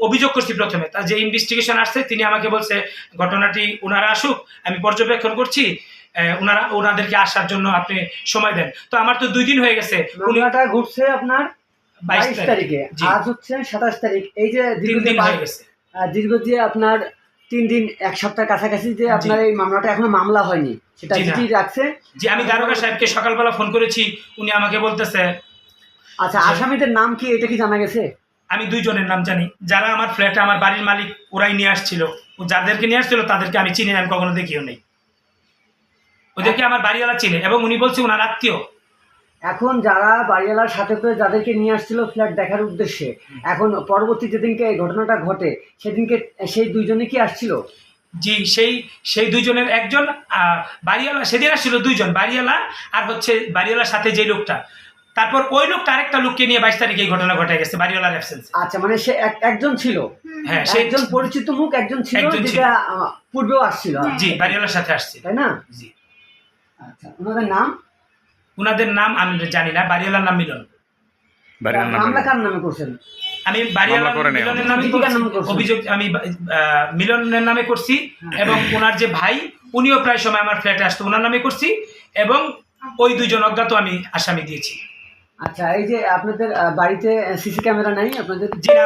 অভিযোগ করছি প্রথমে। তার যে ইনভেস্টিগেশন আসছে তিনি আমাকে বলছে ঘটনাটি ওনারা আসুক, আমি পর্যবেক্ষণ করছি, ওনাদেরকে আসার জন্য আপনি সময় দেন। তো আমার তো 2 দিন হয়ে গেছে। ঘটনাটা ঘটছে আপনার 22 তারিখে, আজ হচ্ছে 27 তারিখ। এই যে 3 দিন হয়ে গেছে, দীর্ঘ যে আপনার 3 দিন 1 সপ্তাহ কাছাকাছি যে আপনার এই মামলাটা এখনো মামলা হয়নি, সেটা কি রাখছে? জি, আমি দারোগা সাহেবকে সকালবেলা ফোন করেছি, উনি আমাকে বলতেছে। আচ্ছা, আসামিদের নাম কি, এটা কি জানা গেছে? আমি 2 জনের নাম জানি, যারা আমার ফ্ল্যাটে আমার বাড়ির মালিক, ওরাই নিয়ে আসছিল। যাদেরকে নিয়ে আসছিল তাদেরকে আমি চিনি না, আমি কখনো দেখিও নেই। ওদেরকে আমার বাড়িওয়ালা চিনে এবং উনি বলছে ওনার আত্মীয়। এখন যারা বাড়িওয়ালার সাথে করে যাদেরকে নিয়ে আসছিল ফ্ল্যাট দেখার উদ্দেশ্যে, এখন পরবর্তী যেদিনকে এই ঘটনাটা ঘটে সেদিনকে সেই 2 জনে কি আসছিল? জি, সেই 2 জনের একজন বাড়িওয়ালা, সেদিন আসছিল 2 জন, বাড়িওয়ালা আর হচ্ছে বাড়িওয়ালার সাথে যে লোকটা, তারপর ওই লোকটা আরেকটা লোককে নিয়ে 22 তারিখে এই ঘটনা ঘটে গেছে বাড়িওয়ালার অ্যাবসেন্সে। আচ্ছা, মানে সে একজন ছিল। হ্যাঁ, সে একজন পরিচিত মুখ, একজন ছিল যেটা পূর্বেও আসছিল। জি, বাড়িওয়ালার সাথে আসছিল, তাই না? জি। আচ্ছা, ওনাদের নাম আমি জানি না। বাড়িওয়ালার নাম মিলন। মামলা কার নামে করছেন? আমি মিলনের নামে অভিযোগ আমি মিলনের নামে করছি, এবং ওনার যে ভাই উনিও প্রায় সময় আমার ফ্ল্যাটে আসতো, ওনার নামে করছি, এবং ওই 2 জন অজ্ঞাত আমি আসামি দিয়েছি। আচ্ছা, এই যে আপনাদের বাড়িতে সিসি ক্যামেরা নাই আপনাদের? জি না।